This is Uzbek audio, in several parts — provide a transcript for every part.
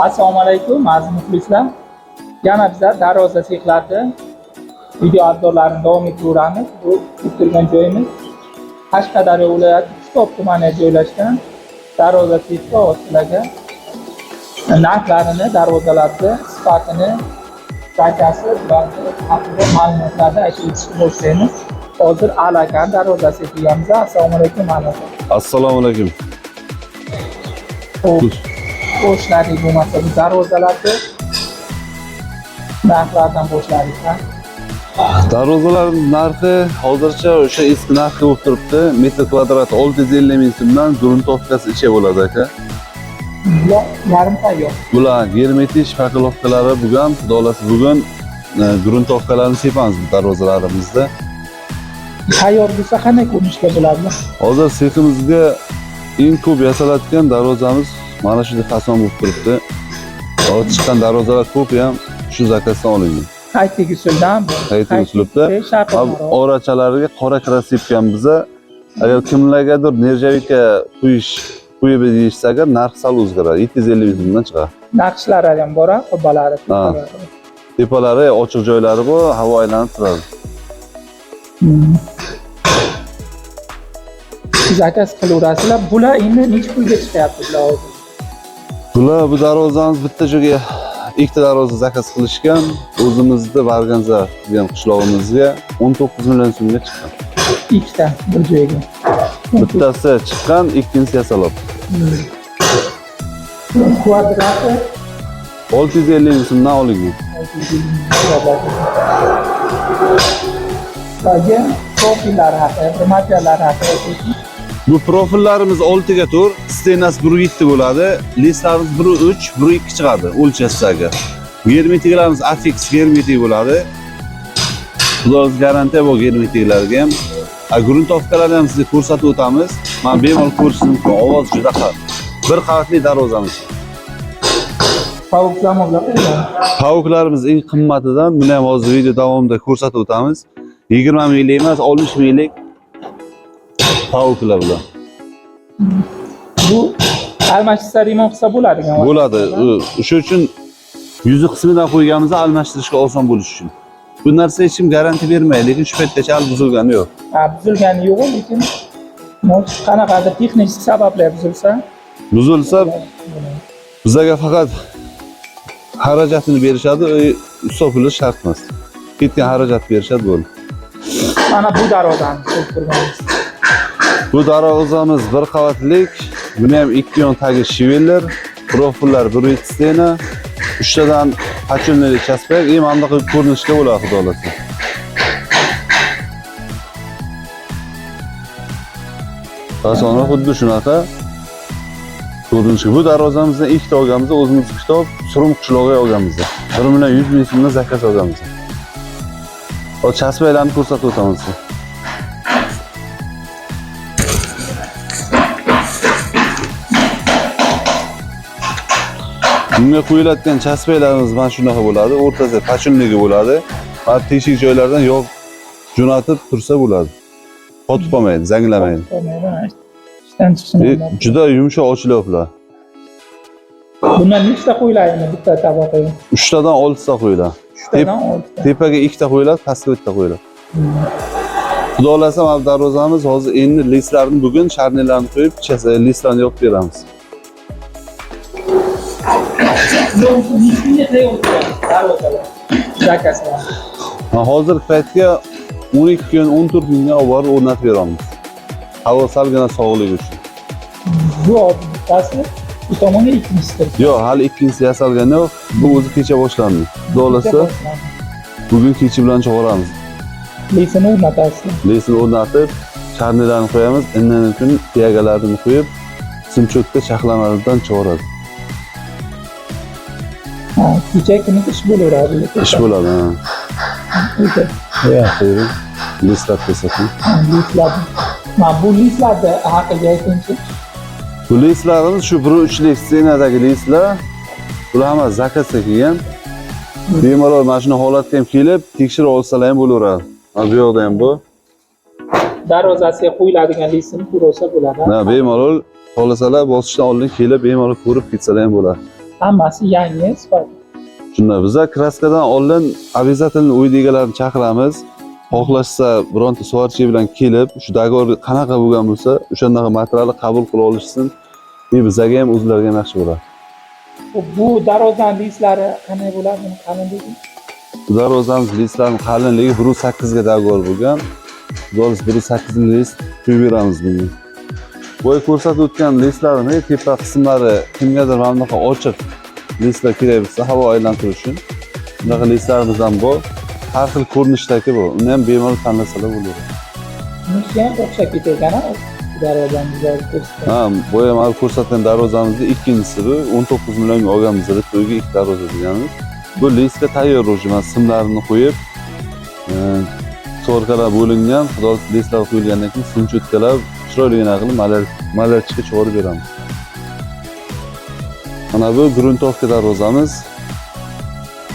Assalomu alaykum aziz muxlislar. Yana bizlar darvoza sexlarida video obzorlarini davom ettiramiz. Bu turgan joyimiz Qashqadaryo viloyati Kitob tumanida joylashgan darvoza sexi ostilaga narxlarini, darvozalarni sifatini, zakasi va haqida ma'lumotlarni aytib o'tishni boshlaymiz. Hozir Alakan darvoza sexiyamiz. Assalomu alaykum Alakan. Assalomu alaykum. Boshladik bo'lmasa bu darvozalarni narxlardan boshladik. Darvozalar narxi hozircha o'sha eski narxi bo'lib turibdi. Metr kvadrati 650 ming so'mdan gruntovkasi ichi bo'ladi aka. Yarim tayyor. Bular germetik pakelovkalari bo'lgan, xudolasi bugun gruntovkalarni sepamiz bu darvozalarimizda. Tayyor bo'lsa qanday ko'rinishda bo'ladi? Hozir seximizga eng ko'p yasaladigan darvozamiz mana shu fason bo'lib turibdi. Hozir chiqqan darvozalar ko'pi ham shu zakasdan olingan. Qaytik usuldan bu. Qaytik usulda orachalariga qora kira sepgan biza. Agar kimlargadir nerjavika qo'yib deyishsa agar narx sal o'zgaradi. 750 ming so'mdan chiqadi. Naqshlari ham bor, qubalari, tepalari, ochiq joylari bor, havo aylanib turadi. Zakas qilaverasizlar. Bular endi necha pulga chiqyapti bular hozir? Bular bu darvozamiz bitta joyga ikkita darvoza zakaz qilishgan. O'zimizda Varganza degan qishlog'imizga 19 million so'mga chiqqan. Ikkita bir joyga. Bittasi chiqqan, ikkinchisi yasalib. Kvadrati 650 ming so'mdan olingan. Ba'zi profillar haqida, materiallar haqida. Bu profillarimiz 6 ga tur, stenasi 1.7 bo'ladi, listlarimiz 1.3, 1.2 chiqadi o'lchasdagi. Germetiklarimiz afix germetik bo'ladi. Xudo's garantiya bu germetiklarga ham. Gruntovkalarni ham sizga ko'rsatib o'tamiz. Men bemalol ko'rishingiz mumkin. Ovoz juda qat. Bir qavatli darvozamiz. Pavuklarimiz eng qimmatidan, buni ham hozir video davomida ko'rsatib o'tamiz. 20 minglik emas, 60 minglik pavuklar bular. Bu almashtirsa remont qilsa bo'ladigan. Bo'ladi. Shu uchun yuzi qismidan qo'yganmiz, almashtirishga oson bo'lishi uchun. Bu narsa hech kim garantiya bermaydi, lekin shu paytgacha hali buzilgani yo'q. Buzilgani yo'q, lekin qanaqadir texnik sabablar buzilsa bizga faqat xarajatini berishadi, hisobli shart emas. Ketgan xarajat berishadi bo'ldi. Mana bu darvozani ko'rib turganmiz. Bu darvozamiz bir qavatlik, buni ham ikki yon tagi shiveller, profillar 1.7 stena, uchtadan pachonli chaspak, mana bunday ko'rinishda bo'ladi xudolasi. Fasoni xuddi shunaqa ko'rinishi. Bu darvozamizdan ikkita olganmiz, o'zimiz Kitob Surum qishlog'iga olganmiz. 1 million 100 ming so'mdan zakaz olganmiz. O chasbaklarni ko'rsatib o'tamiz. Bunga qo'yiladigan chasbaklarimiz mana shunaqa bo'ladi. O'rtasida pachonligi bo'ladi. Va teshik joylardan yog' jo'natib tursa bo'ladi. Qotib qolmaydi, zanglamaydi. Juda yumshoq ochiladi. Bundan nechta qo'yiladi bitta taboqqa? 3 tadan 6 ta qo'yiladi. Tepaga 2 ta qo'yiladi, pastga 1 ta qo'yiladi. Xudo xolasa mana darvozamiz hozir endi listlarni bugun sharnirlarni qo'yib, listlarni yopib beramiz. Hozir paytga 12 kun, 14 kunga olib o'rnatib beramiz. Havo salgina sog'ligi uchun. Bu bittasi, bu tomonga ikkinchisi. Yo'q, hali ikkinchisi yasalgani yo'q. Bu o'zi kecha boshlandi. Xudo xolasa bugun kecha bilan chiqaramiz. Lesini o'rnatasiz. Lesini o'rnatib, sharnirlarni qo'yamiz, indan kun piyagalarni qo'yib, simcho'tga chaqlamalardan chiqaradi. Kecha kuni ish bo'laveradi. Ish bo'ladi, ha. Yaxshi. Listlar ko'rsating. Listlar. Bu listlarni haqiga aytingchi. Bu listlarimiz shu 1.3lik ssenadagi listlar. Bular ham zakazga kelgan. Bemalol mana shuni holatga ham kelib, tekshirib olsalar ham bo'laveradi. Mana bu yoqda ham bu. Darvozasiga qo'yiladigan listni ko'rsa bo'ladi. Ha, bemalol xohlasalar bosishdan oldin kelib bemalol ko'rib ketsalar ham bo'ladi. Hammasi yangi sifat. Shunda biza kraskadan oldin обязательно uy egalarini chaqiramiz. Xohlashsa bironta suvarchi bilan kelib, shu dogovor qanaqa bo'lgan bo'lsa, o'shandaqa materialni qabul qilib olishsin. Bizga ham o'zlariga ham yaxshi bo'ladi. Bu darvozani listlari qanday bo'ladi? Qalinligi? Darvozamiz listlarining qalinligi 1.8 ga dogovor bo'lgan. Biz 1.8 list qo'yib beramiz bunga. Bo'y ko'rsatib o'tgan listlarning tepa qismlari kimgadir mana bunaqa ochiq listlar kerak bo'lsa, havo aylantirish uchun bunaqa listlarimiz ham bor. Har xil ko'rinishdagi bu. Uni ham bemalol tanlasalar bo'ladi. Bunisi ham o'xshab ketgan-a? Darvozamizga ko'rsatgan. Ha, bo'yama ko'rsatgan darvozamizning ikkinchisi bu 19 millionga olganmiz to'yga ikki darvoza deganmiz. Bu listga tayyor o'jima simlarini qo'yib, so'rkalar bo'lingan, xudo listlar qo'yilgandan keyin simchutkalar chiroyligina qilib malarchika chiqarib beramiz. Mana bu gruntovka darvozamiz.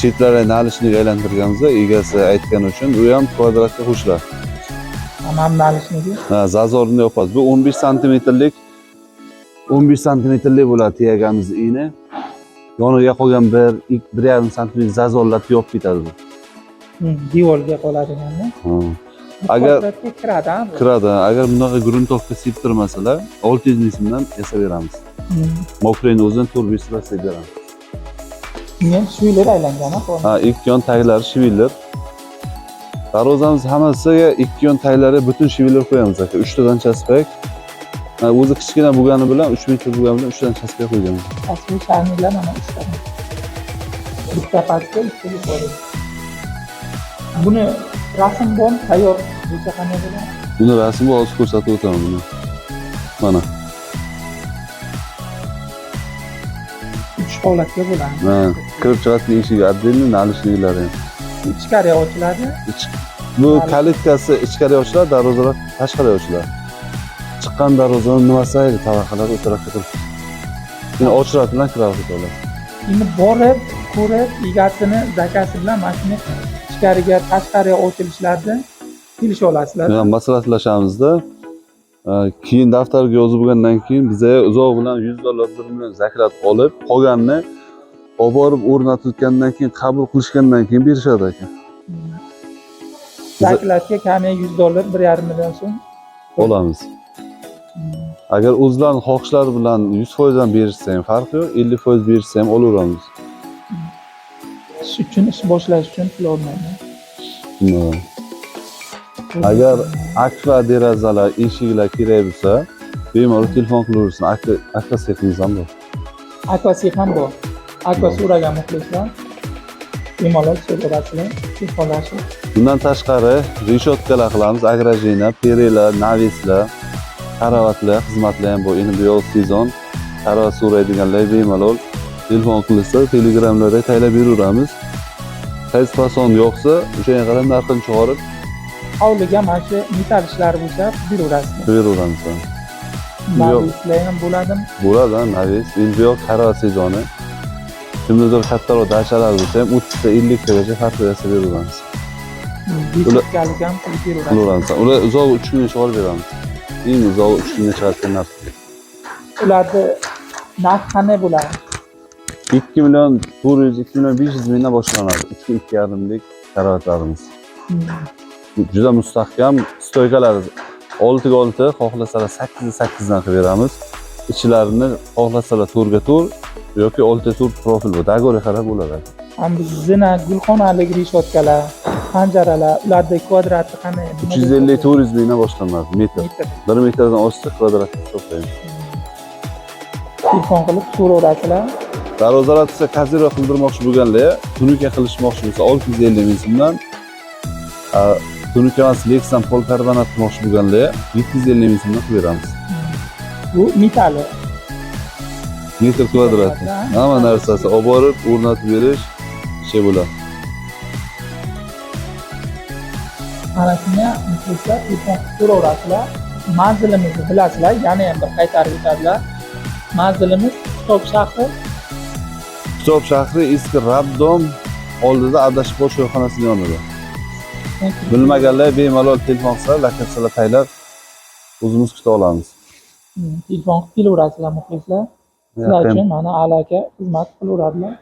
Chetlarini nalishniga aylantirganmiz, egasi aytgani uchun u ham kvadratga qo'shiladi. Hamma nalishnigi. Ha, zazorni yopadi. Bu 15 santimetrlik bo'ladi tiyagamiz igna. Yoniga qolgan 1.5 santimetr zazorlar yopib ketadi bu. Devorga qoladiganmi? Agar kiradi. Agar bunaqa gruntovka sepib turmasalar, 600 ming so'mdan yasab beramiz. Mokrayni o'zidan 4-5 so'm yasab beramiz. Men shuylar aylangan-a? Ha, ikki yon taglari shivillar. Darvozamiz hammasiga ikki yon taglari butun shivillar qo'yamiz aka. 3 tadan chaspak. O'zi kichkina bo'lgani bilan 3 metr bo'lgani bilan 3 tadan chaspak qo'yganmiz. Asli sharniylar mana 3 tadan. Bitta pastga ikkita qo'ydik. Buni rasm bor, tayyor bo'lsa qanday bo'ladi? Buni rasmni hozir ko'rsatib o'taman buni. Mana. 3 holatga bo'ladi. Ha, kirib chiqadigan eshigi отдельно, nalishliklari ham. Ichkariga ochiladi. Bu kalitkasi ichkariga ochiladi, darvozalar tashqariga ochiladi. Chiqqan darvozaning nimasi edi, tabaqalar o'ta tarafga turibdi. Buni ochiladi bilan kirib oladi. Endi borib, ko'rib, egasini zakasi bilan mashina ichkariga, tashqariga ochilishlarni kelisha olasizlar. Mana maslahatlashamizda, keyin daftarga yozib bo'lgandan keyin bizga uzoq bilan $100 $1 million zakat olib, qolganini olib borib o'rnatilgandan keyin qabul qilishgandan keyin berishadi ekan. Zakatga kami $100 $1.5 million so'm olamiz. Agar o'zlarining xohishlari bilan 100% dan berishsa ham farqi yo'q, 50% berishsa ham olaveramiz. Ish uchun, ish boshlash uchun pul olmayman. Agar akfa derazalar, eshiklar kerak bo'lsa, bemalol telefon qilaversin. Akfa seximiz ham bor. Akfa sex ham bor. Akfa so'ragan muxlislar bemalol so'rasizlar, telefonlashib. Bundan tashqari reshotkalar qilamiz, agrajina, perelar, navislar, karavotlar, xizmatlar ham bor. Endi bu yoz sezon karavot so'raydiganlar bemalol telefon qilsa, telegramlarda taylab beraveramiz. Qaysi fason yo'qsa, o'shaga qarab narxini chiqarib hovliga mana shu metal ishlari bo'lsa beraverasizlar. Beraveramiz. Navislar ham bo'ladimi? Bo'ladi, navis. Endi bu yoz karavot sezoni. Kimnidir kattaroq dachalar bo'lsa ham 30 ta 50 tagacha farq yasab beraveramiz. Desikalik ham qilib beraveramiz. Ular uzoq 3 kunga chiqarib beramiz. Eng uzoq 3 kunga chiqadigan narx. Ularni narx qanday bo'ladi? 2 million 400, 2 million 500 mingdan boshlanadi. 3.5 lik karavotlarimiz. Juda mustahkam stoykalar 6 ga 6, xohlasalar 8 ga 8 dan qilib beramiz. Ichlarini xohlasalar 4 ga 4 yoki 6 ga 4 profil bu. Dagorga qarab bo'ladi. Zina, gulxonalik reshotkalar, panjaralar, ularda kvadrati qanday? 350-400 mingdan boshlanadi metr. 1 metrdan oshsa kvadratni hisoblaymiz. Telefon qilib so'raverasizlar. Darvozalar esa kaziro qildirmoqchi bo'lganlar, tunuka qilishmoqchi bo'lsa 650 ming so'mdan, tunuka emas Lexan polkarbonat qilmoqchi bo'lganlar 750 ming so'mdan qilib beramiz. Bu metali. Metr kvadrat. Hamma narsasi olib borib o'rnatib berish şey bo'ladi. Mana shunga muxlislar telefon so'raverasizlar. Manzilimizni bilasizlar, yana ham bir qaytarib o'tadilar. Manzilimiz Kitob shahri. Kitob shahri eski Rabdom oldida adashib bosh yo'lxonasining yonida. Bilmaganlar bemalol telefon qilsa, lokatsiyalar taylab o'zimiz kuta olamiz. Telefon qilib kelaverasizlar muxlislar. Sizlar uchun mana a'lo aka xizmat qilaveradilar.